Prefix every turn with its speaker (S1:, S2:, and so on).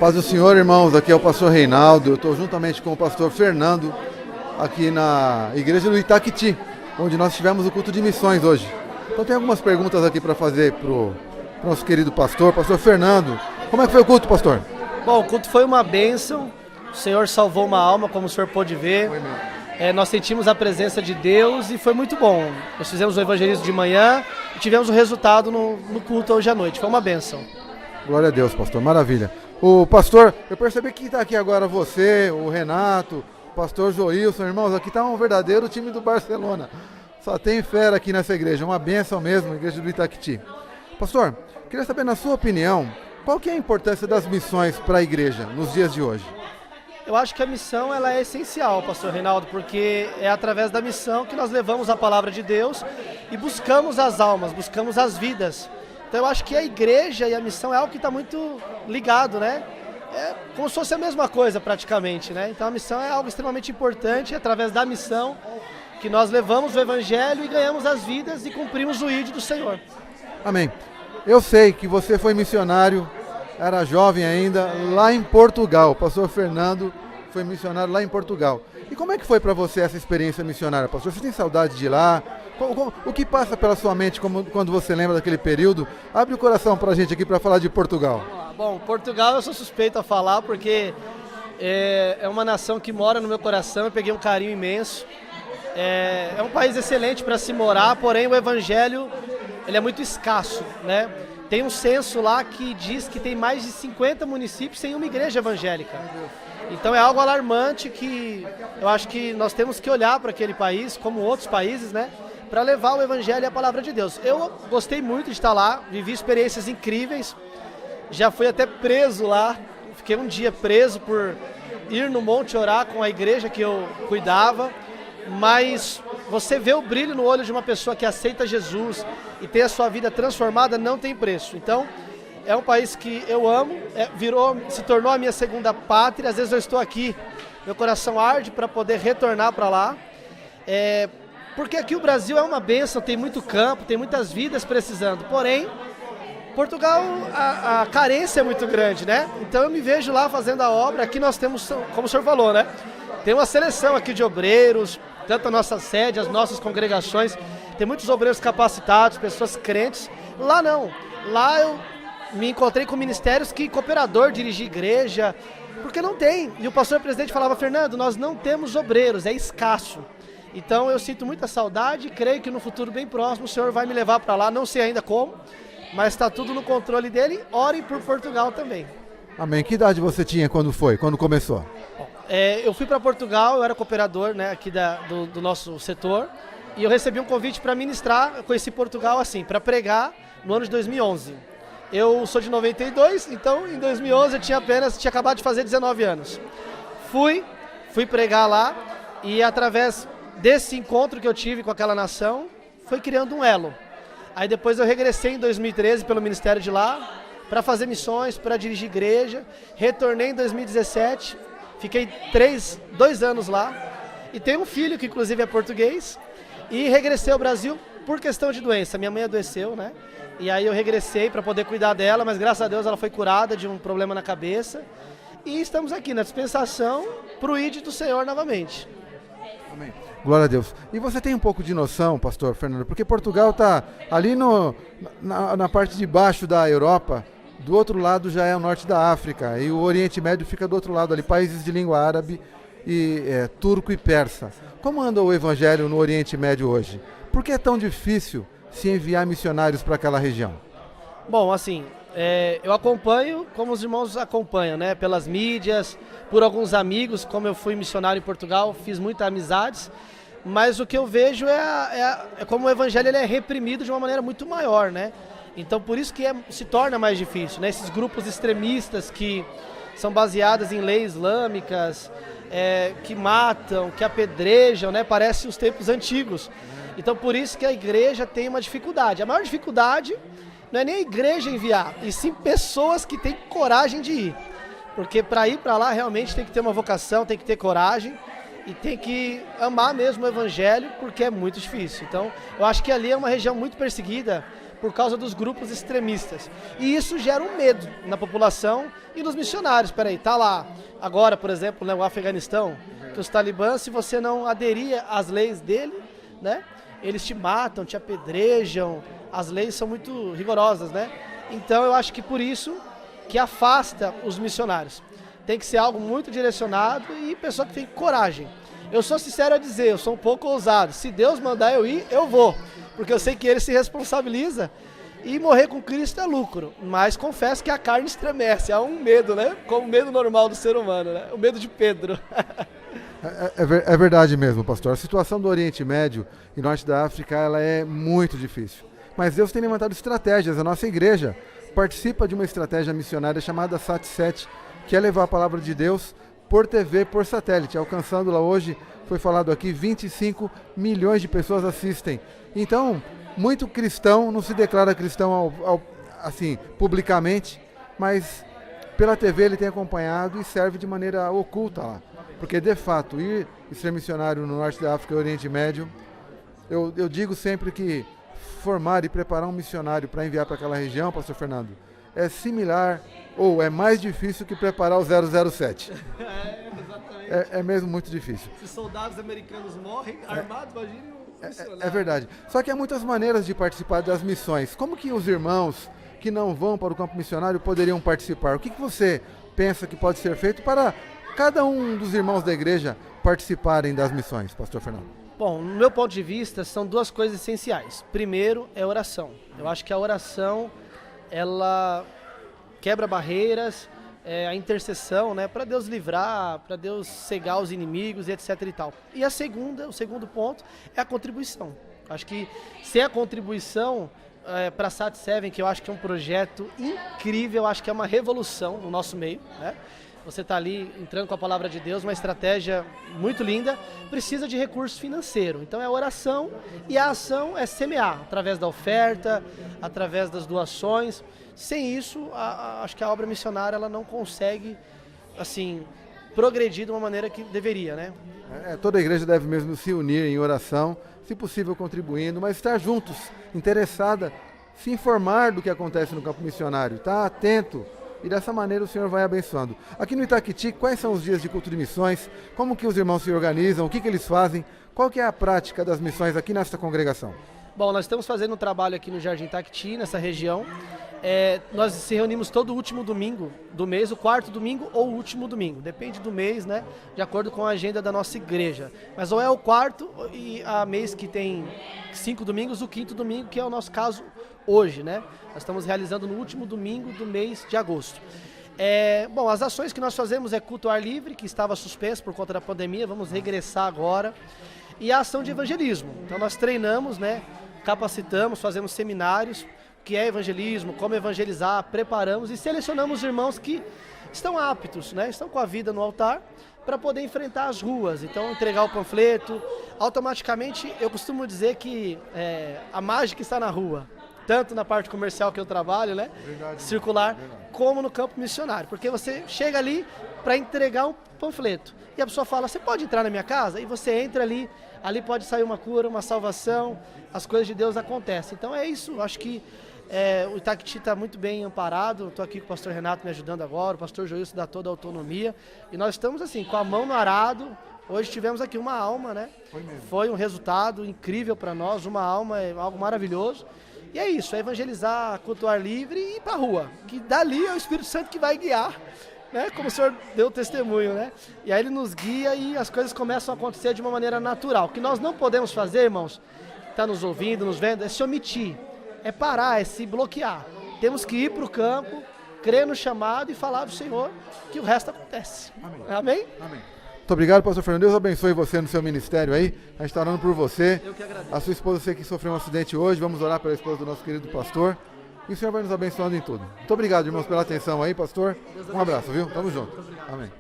S1: Paz do Senhor, irmãos, aqui é o pastor Reinaldo, eu estou juntamente com o pastor Fernando, aqui na igreja do Itaquiti, onde nós tivemos o culto de missões hoje. Então tem algumas perguntas aqui para fazer para o nosso querido pastor Fernando. Como é que foi o culto, pastor?
S2: Bom, o culto foi uma bênção, o Senhor salvou uma alma, como o senhor pôde ver.
S1: Foi mesmo.
S2: Nós sentimos a presença de Deus e foi muito bom. Nós fizemos o evangelismo de manhã e tivemos o resultado no culto hoje à noite, foi uma bênção.
S1: Glória a Deus, pastor, maravilha. O pastor, eu percebi que está aqui agora você, o Renato, o pastor Joilson, irmãos, aqui está um verdadeiro time do Barcelona. Só tem fera aqui nessa igreja, uma bênção mesmo, a igreja do Itaquiti. Pastor, queria saber, na sua opinião, qual que é a importância das missões para a igreja nos dias de hoje?
S2: Eu acho que a missão ela é essencial, pastor Reinaldo, porque é através da missão que nós levamos a palavra de Deus e buscamos as almas, buscamos as vidas. Então eu acho que a igreja e a missão é algo que está muito ligado, né? É como se fosse a mesma coisa praticamente, né? Então a missão é algo extremamente importante, é através da missão que nós levamos o evangelho e ganhamos as vidas e cumprimos o ID do Senhor.
S1: Amém. Eu sei que você foi missionário, era jovem ainda, lá em Portugal. O pastor Fernando foi missionário lá em Portugal. E como é que foi para você essa experiência missionária, pastor? Você tem saudade de ir lá? O que passa pela sua mente quando você lembra daquele período? Abre o coração para a gente aqui para falar de Portugal.
S2: Bom, Portugal eu sou suspeito a falar porque é uma nação que mora no meu coração, eu peguei um carinho imenso. É um país excelente para se morar, porém o evangelho ele é muito escasso, né? Tem um censo lá que diz que tem mais de 50 municípios sem uma igreja evangélica. Então é algo alarmante que eu acho que nós temos que olhar para aquele país, como outros países, né? Para levar o evangelho e a palavra de Deus. Eu gostei muito de estar lá, vivi experiências incríveis, já fui até preso lá, fiquei um dia preso por ir no monte orar com a igreja que eu cuidava, mas você vê o brilho no olho de uma pessoa que aceita Jesus e tem a sua vida transformada, não tem preço. Então, é um país que eu amo, se tornou a minha segunda pátria, às vezes eu estou aqui, meu coração arde para poder retornar para lá, porque aqui o Brasil é uma bênção, tem muito campo, tem muitas vidas precisando, porém, Portugal, a carência é muito grande, né? Então eu me vejo lá fazendo a obra, aqui nós temos, como o senhor falou, né? Tem uma seleção aqui de obreiros, tanto a nossa sede, as nossas congregações, tem muitos obreiros capacitados, pessoas crentes. Lá não, lá eu me encontrei com ministérios que cooperador dirigir igreja, porque não tem. E o pastor presidente falava, Fernando, nós não temos obreiros, é escasso. Então eu sinto muita saudade, creio que no futuro bem próximo o Senhor vai me levar para lá, não sei ainda como, mas está tudo no controle dele. Orem por Portugal também.
S1: Amém. Que idade você tinha quando começou?
S2: Eu fui para Portugal, eu era cooperador, né, aqui do nosso setor, e eu recebi um convite para ministrar. Eu conheci Portugal assim, para pregar no ano de 2011. Eu sou de 92, então em 2011 eu tinha acabado de fazer 19 anos. Fui pregar lá e através desse encontro que eu tive com aquela nação, foi criando um elo. Aí depois eu regressei em 2013 pelo ministério de lá, para fazer missões, para dirigir igreja. Retornei em 2017, fiquei 2 anos lá. E tenho um filho que inclusive é português. E regressei ao Brasil por questão de doença. Minha mãe adoeceu, né? E aí eu regressei para poder cuidar dela, mas graças a Deus ela foi curada de um problema na cabeça. E estamos aqui na dispensação para o ID do Senhor novamente.
S1: Amém. Glória a Deus. E você tem um pouco de noção, pastor Fernando, porque Portugal está ali na parte de baixo da Europa, do outro lado já é o norte da África, e o Oriente Médio fica do outro lado ali, países de língua árabe, e turco e persa. Como anda o evangelho no Oriente Médio hoje? Por que é tão difícil se enviar missionários para aquela região?
S2: Bom, assim, eu acompanho como os irmãos acompanham, né? Pelas mídias, por alguns amigos, como eu fui missionário em Portugal, fiz muitas amizades, mas o que eu vejo é como o evangelho ele é reprimido de uma maneira muito maior, né? Então por isso que se torna mais difícil, né? Esses grupos extremistas que são baseados em leis islâmicas, que matam, que apedrejam, né? Parece os tempos antigos. Então por isso que a igreja tem uma dificuldade. A maior dificuldade não é nem a igreja enviar, e sim pessoas que têm coragem de ir. Porque para ir para lá realmente tem que ter uma vocação, tem que ter coragem e tem que amar mesmo o evangelho, porque é muito difícil. Então eu acho que ali é uma região muito perseguida por causa dos grupos extremistas. E isso gera um medo na população e nos missionários. Espera aí, tá lá agora, por exemplo, né, o Afeganistão, que os talibãs, se você não aderir às leis dele, né, eles te matam, te apedrejam, as leis são muito rigorosas, né? Então eu acho que por isso que afasta os missionários. Tem que ser algo muito direcionado e pessoa que tem coragem. Eu sou sincero a dizer, eu sou um pouco ousado. Se Deus mandar eu ir, eu vou. Porque eu sei que Ele se responsabiliza e morrer com Cristo é lucro. Mas confesso que a carne estremece, há um medo, né? Como o medo normal do ser humano, né? O medo de Pedro.
S1: É verdade mesmo, pastor. A situação do Oriente Médio e Norte da África, ela é muito difícil. Mas Deus tem levantado estratégias. A nossa igreja participa de uma estratégia missionária chamada SAT7, que é levar a palavra de Deus por TV, por satélite, alcançando lá hoje, foi falado aqui, 25 milhões de pessoas assistem. Então, muito cristão não se declara cristão assim, publicamente, mas pela TV ele tem acompanhado e serve de maneira oculta lá. Porque, de fato, ir ser missionário no Norte da África e Oriente Médio, eu digo sempre que formar e preparar um missionário para enviar para aquela região, pastor Fernando, é similar ou é mais difícil que preparar o 007.
S2: Exatamente.
S1: É mesmo muito difícil.
S2: Se soldados americanos morrem armados, imagine um missionário.
S1: É verdade. Só que há muitas maneiras de participar das missões. Como que os irmãos que não vão para o campo missionário poderiam participar? O que você pensa que pode ser feito para cada um dos irmãos da igreja participarem das missões, pastor Fernando?
S2: Bom, no meu ponto de vista, são duas coisas essenciais. Primeiro é oração. Eu acho que a oração, ela quebra barreiras, a intercessão, né, para Deus livrar, para Deus cegar os inimigos e etc e tal. E o segundo ponto é a contribuição. Acho que sem a contribuição para a SAT7, que eu acho que é um projeto incrível, acho que é uma revolução no nosso meio, né? Você está ali entrando com a palavra de Deus, uma estratégia muito linda, precisa de recurso financeiro. Então é oração e a ação é semear, através da oferta, através das doações. Sem isso, acho que a obra missionária ela não consegue assim, progredir de uma maneira que deveria, né?
S1: Toda a igreja deve mesmo se unir em oração, se possível contribuindo, mas estar juntos, interessada, se informar do que acontece no campo missionário, estar atento. E dessa maneira o Senhor vai abençoando. Aqui no Itaquiti, quais são os dias de culto de missões? Como que os irmãos se organizam? O que eles fazem? Qual que é a prática das missões aqui nesta congregação?
S2: Bom, nós estamos fazendo um trabalho aqui no Jardim Itaquiti, nessa região. Nós se reunimos todo último domingo do mês, o quarto domingo ou o último domingo. Depende do mês, né? De acordo com a agenda da nossa igreja. Mas ou é o quarto e há mês que tem 5 domingos, o quinto domingo, que é o nosso caso hoje, né? Nós estamos realizando no último domingo do mês de agosto. Bom, as ações que nós fazemos é culto ao ar livre, que estava suspenso por conta da pandemia, vamos regressar agora. E a ação de evangelismo. Então nós treinamos, né? Capacitamos, fazemos seminários, que é evangelismo, como evangelizar, preparamos e selecionamos irmãos que estão aptos, né? Estão com a vida no altar para poder enfrentar as ruas. Então entregar o panfleto, automaticamente eu costumo dizer que a mágica está na rua. Tanto na parte comercial que eu trabalho, né? Verdade, circular, verdade. Como no campo missionário. Porque você chega ali para entregar um panfleto. E a pessoa fala, você pode entrar na minha casa? E você entra ali pode sair uma cura, uma salvação, as coisas de Deus acontecem. Então é isso, acho que o Itaquiti está muito bem amparado. Estou aqui com o pastor Renato me ajudando agora, o pastor Joilson dá toda a autonomia. E nós estamos assim, com a mão no arado. Hoje tivemos aqui uma alma, né? Foi um resultado incrível para nós, uma alma é algo maravilhoso. E é isso, é evangelizar, culto ao ar livre e ir para a rua, que dali é o Espírito Santo que vai guiar, né? Como o Senhor deu testemunho, né? E aí Ele nos guia e as coisas começam a acontecer de uma maneira natural. O que nós não podemos fazer, irmãos, está nos ouvindo, nos vendo, é se omitir, é parar, é se bloquear. Temos que ir para o campo, crer no chamado e falar do Senhor, que o resto acontece. Amém? Amém?
S1: Amém. Muito obrigado, pastor Fernando. Deus abençoe você no seu ministério aí. A gente está orando por você.
S2: Eu que agradeço.
S1: A sua esposa, sei que sofreu um acidente hoje. Vamos orar pela esposa do nosso querido pastor. E o Senhor vai nos abençoando em tudo. Muito obrigado, irmãos, pela atenção aí, pastor. Um abraço, viu? Tamo junto. Amém.